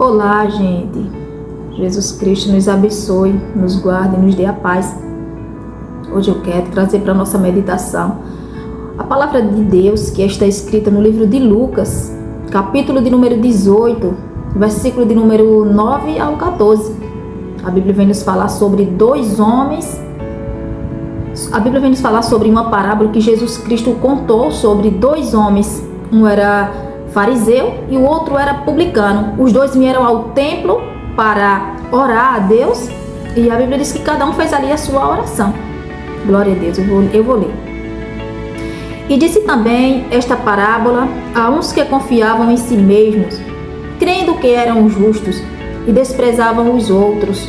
Olá, gente. Jesus Cristo nos abençoe, nos guarde e nos dê a paz. Hoje eu quero trazer para a nossa meditação a palavra de Deus que está escrita no livro de Lucas, capítulo de número 18, versículo de número 9 ao 14. A Bíblia vem nos falar sobre dois homens. A Bíblia vem nos falar sobre uma parábola que Jesus Cristo contou sobre dois homens. Um era fariseu e o outro era publicano. Os dois vieram ao templo para orar a Deus e a Bíblia diz que cada um fez ali a sua oração. Glória a Deus, eu vou ler. E disse também esta parábola a uns que confiavam em si mesmos, crendo que eram justos e desprezavam os outros.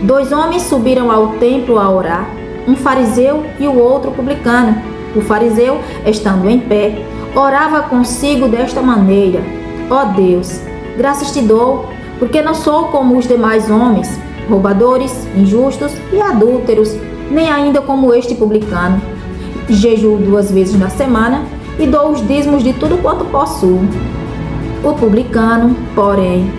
Dois homens subiram ao templo a orar, um fariseu e o outro publicano. O fariseu, estando em pé, orava consigo desta maneira: ó Deus, graças te dou, porque não sou como os demais homens, roubadores, injustos e adúlteros, nem ainda como este publicano. Jejuo 2 vezes na semana e dou os dízimos de tudo quanto possuo. O publicano, porém,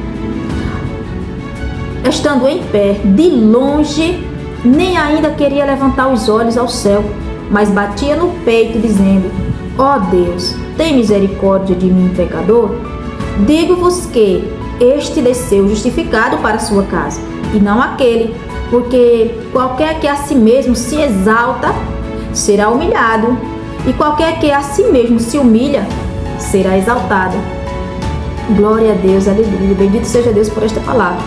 estando em pé, de longe, nem ainda queria levantar os olhos ao céu, mas batia no peito, dizendo: ó Deus, tem misericórdia de mim, pecador? Digo-vos que este desceu justificado para a sua casa, e não aquele, porque qualquer que a si mesmo se exalta, será humilhado, e qualquer que a si mesmo se humilha, será exaltado. Glória a Deus, aleluia, bendito seja Deus por esta palavra.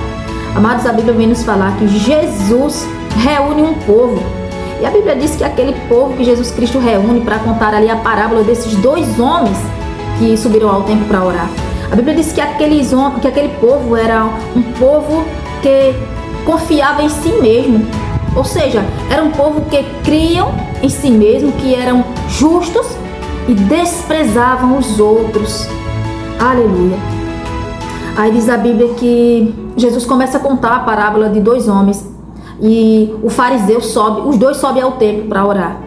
Amados, a Bíblia vem nos falar que Jesus reúne um povo. E a Bíblia diz que aquele povo que Jesus Cristo reúne para contar ali a parábola desses dois homens que subiram ao templo para orar. A Bíblia diz que aquele povo era um povo que confiava em si mesmo. Ou seja, era um povo que criam em si mesmo, que eram justos e desprezavam os outros. Aleluia. Aí diz a Bíblia que Jesus começa a contar a parábola de dois homens. E o fariseu sobe, os dois sobem ao templo para orar.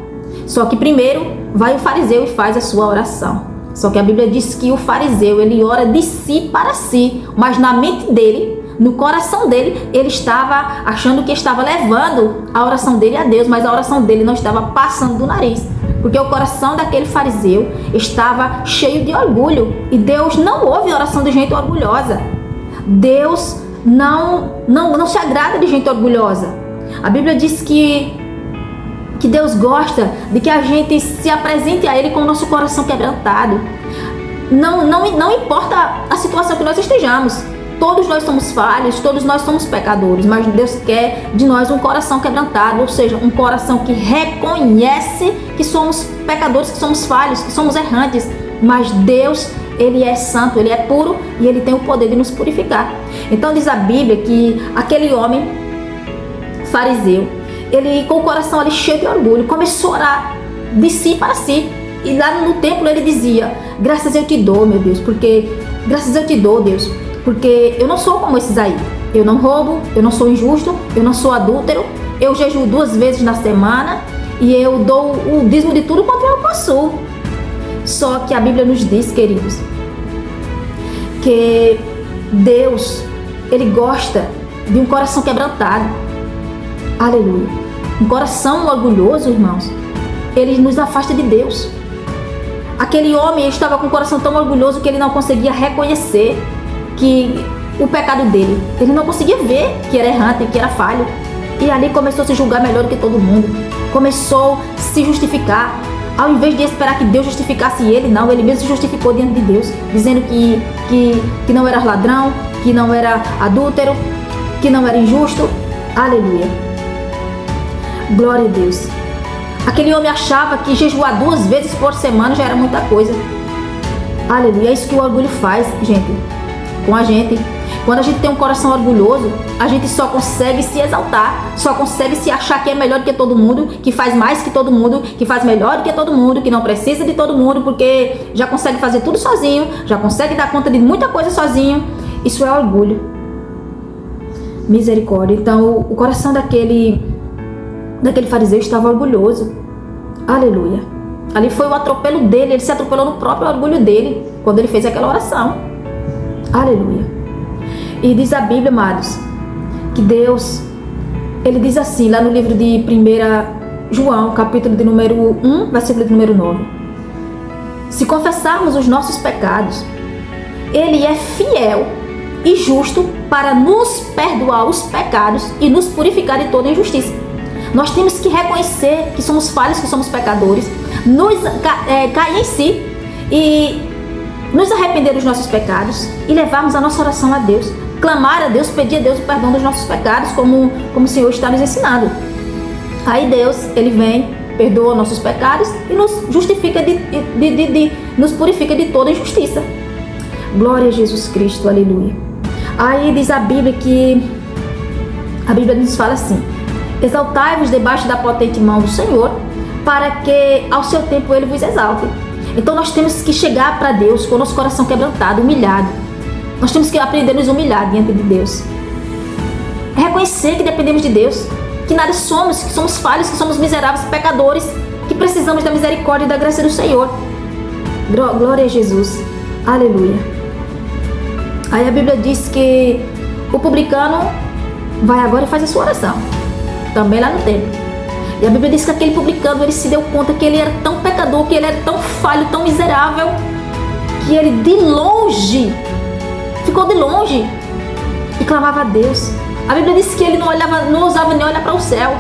Só que primeiro vai o fariseu e faz a sua oração. Só que a Bíblia diz que o fariseu, ele ora de si para si, mas na mente dele, no coração dele, ele estava achando que estava levando a oração dele a Deus, mas a oração dele não estava passando do nariz, porque o coração daquele fariseu estava cheio de orgulho, e Deus não ouve a oração de gente orgulhosa. Deus não se agrada de gente orgulhosa. A Bíblia diz que Deus gosta de que a gente se apresente a Ele com o nosso coração quebrantado. Não importa a situação que nós estejamos. Todos nós somos falhos, todos nós somos pecadores, mas Deus quer de nós um coração quebrantado, ou seja, um coração que reconhece que somos pecadores, que somos falhos, que somos errantes, mas Deus, Ele é santo, Ele é puro e Ele tem o poder de nos purificar. Então diz a Bíblia que aquele homem fariseu, ele com o coração ali cheio de orgulho, começou a orar de si para si. E lá no templo ele dizia: graças eu te dou, meu Deus, graças eu te dou, Deus, porque eu não sou como esses aí. Eu não roubo, eu não sou injusto, eu não sou adúltero, eu jejuo 2 vezes na semana e eu dou o dízimo de tudo quanto eu possuo. Só que a Bíblia nos diz, queridos, que Deus, Ele gosta de um coração quebrantado. Aleluia. Um coração orgulhoso, irmãos, ele nos afasta de Deus. Aquele homem estava com o coração tão orgulhoso que ele não conseguia reconhecer que o pecado dele, ele não conseguia ver que era errante, que era falho. E ali começou a se julgar melhor do que todo mundo. Começou a se justificar. Ao invés de esperar que Deus justificasse ele, não, ele mesmo se justificou diante de Deus, dizendo que não era ladrão, que não era adúltero, que não era injusto. Aleluia. Glória a Deus. Aquele homem achava que jejuar 2 vezes por semana já era muita coisa. Aleluia. É isso que o orgulho faz, gente, com a gente. Quando a gente tem um coração orgulhoso, a gente só consegue se exaltar, só consegue se achar que é melhor que todo mundo, que faz mais que todo mundo, que faz melhor que todo mundo, que não precisa de todo mundo, porque já consegue fazer tudo sozinho, já consegue dar conta de muita coisa sozinho. Isso é orgulho. Misericórdia. Então o coração daquele fariseu estava orgulhoso. Aleluia. Ali foi o atropelo dele, ele se atropelou no próprio orgulho dele, quando ele fez aquela oração. Aleluia. E diz a Bíblia, amados, que Deus, Ele diz assim, lá no livro de 1 João, capítulo de número 1, versículo de número 9. Se confessarmos os nossos pecados, Ele é fiel e justo para nos perdoar os pecados e nos purificar de toda injustiça. Nós temos que reconhecer que somos falhos, que somos pecadores, cair em si e nos arrepender dos nossos pecados e levarmos a nossa oração a Deus, clamar a Deus, pedir a Deus o perdão dos nossos pecados, como o Senhor está nos ensinando. Aí Deus, Ele vem, perdoa nossos pecados e nos justifica, nos purifica de toda injustiça. Glória a Jesus Cristo, aleluia. Aí diz a Bíblia que, a Bíblia nos fala assim: exaltai-vos debaixo da potente mão do Senhor, para que ao seu tempo Ele vos exalte. Então nós temos que chegar para Deus com o nosso coração quebrantado, humilhado. Nós temos que aprender a nos humilhar diante de Deus. Reconhecer que dependemos de Deus, que nada somos, que somos falhos, que somos miseráveis, pecadores, que precisamos da misericórdia e da graça do Senhor. Glória a Jesus. Aleluia. Aí a Bíblia diz que o publicano vai agora e faz a sua oração. Também lá no templo. E a Bíblia diz que aquele publicano, ele se deu conta que ele era tão pecador, que ele era tão falho, tão miserável, que ele de longe, ficou de longe e clamava a Deus. A Bíblia diz que ele não ousava nem olhar para o céu,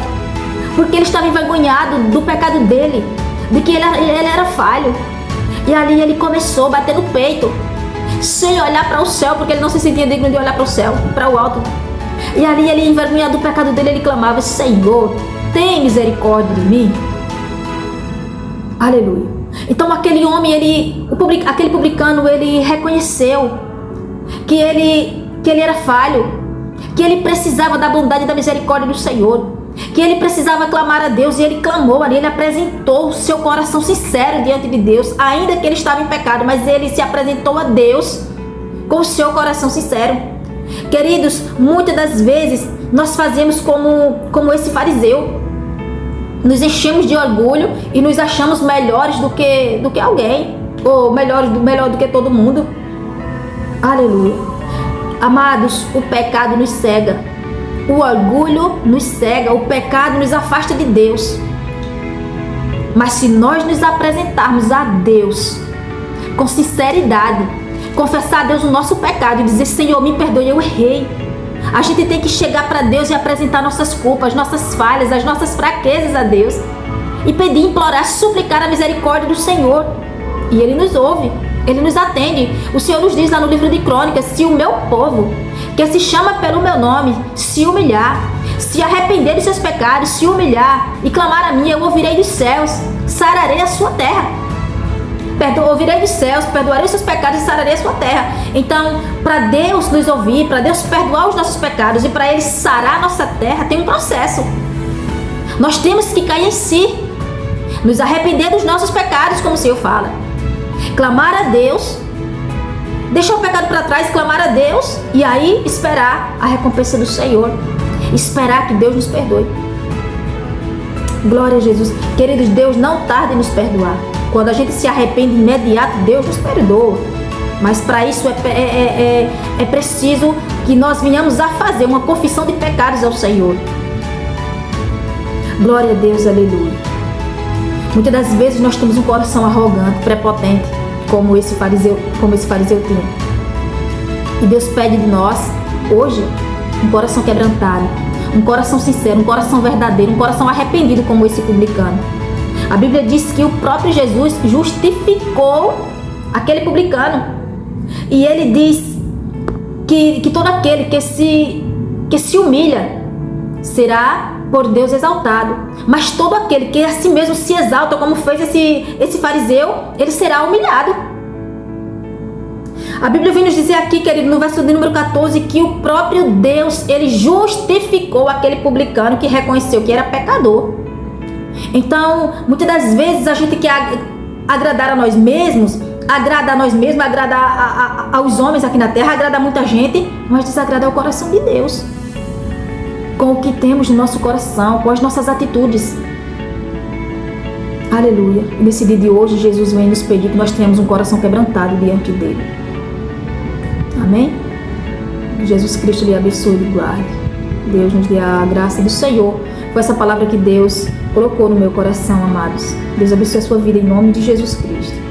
porque ele estava envergonhado do pecado dele, de que ele era falho. E ali ele começou a bater no peito, sem olhar para o céu, porque ele não se sentia digno de olhar para o céu, para o alto. E ali ele, envergonhado do pecado dele, ele clamava: Senhor, tem misericórdia de mim. Aleluia. Então aquele homem, aquele publicano, ele reconheceu que ele era falho, que ele precisava da bondade e da misericórdia do Senhor, que ele precisava clamar a Deus, e ele clamou ali, ele apresentou o seu coração sincero diante de Deus, ainda que ele estava em pecado, mas ele se apresentou a Deus com o seu coração sincero. Queridos, muitas das vezes nós fazemos como esse fariseu, nos enchemos de orgulho e nos achamos melhores do que alguém, ou melhor do que todo mundo. Aleluia. Amados, o pecado nos cega, o orgulho nos cega, o pecado nos afasta de Deus. Mas se nós nos apresentarmos a Deus com sinceridade, confessar a Deus o nosso pecado e dizer: Senhor, me perdoe, eu errei. A gente tem que chegar para Deus e apresentar nossas culpas, nossas falhas, as nossas fraquezas a Deus e pedir, implorar, suplicar a misericórdia do Senhor. E Ele nos ouve, Ele nos atende. O Senhor nos diz lá no livro de Crônicas: se o meu povo, que se chama pelo meu nome, se humilhar, se arrepender de seus pecados, se humilhar e clamar a mim, eu ouvirei dos céus, sararei a sua terra. Ouvirei dos céus, perdoarei os seus pecados e sararei a sua terra. Então, para Deus nos ouvir, para Deus perdoar os nossos pecados e para Ele sarar a nossa terra, tem um processo. Nós temos que cair em si, nos arrepender dos nossos pecados, como o Senhor fala, clamar a Deus, deixar o pecado para trás, clamar a Deus e aí esperar a recompensa do Senhor, esperar que Deus nos perdoe. Glória a Jesus. Queridos, Deus não tarda em nos perdoar. Quando a gente se arrepende imediato, Deus nos perdoa. Mas para isso é preciso que nós venhamos a fazer uma confissão de pecados ao Senhor. Glória a Deus, aleluia. Muitas das vezes nós temos um coração arrogante, prepotente, como esse fariseu tinha. E Deus pede de nós, hoje, um coração quebrantado, um coração sincero, um coração verdadeiro, um coração arrependido como esse publicano. A Bíblia diz que o próprio Jesus justificou aquele publicano. E ele diz que todo aquele que se humilha será por Deus exaltado. Mas todo aquele que a si mesmo se exalta, como fez esse fariseu, ele será humilhado. A Bíblia vem nos dizer aqui, querido, no verso de número 14, que o próprio Deus, ele justificou aquele publicano que reconheceu que era pecador. Então, muitas das vezes a gente quer agradar a nós mesmos, agrada aos homens aqui na terra, agrada a muita gente, mas desagrada ao coração de Deus. Com o que temos no nosso coração, com as nossas atitudes. Aleluia. E nesse dia de hoje, Jesus vem nos pedir que nós tenhamos um coração quebrantado diante dele. Amém? Jesus Cristo lhe abençoe e lhe guarde. Deus nos dê a graça do Senhor. Foi essa palavra que Deus colocou no meu coração, amados. Deus abençoe a sua vida em nome de Jesus Cristo.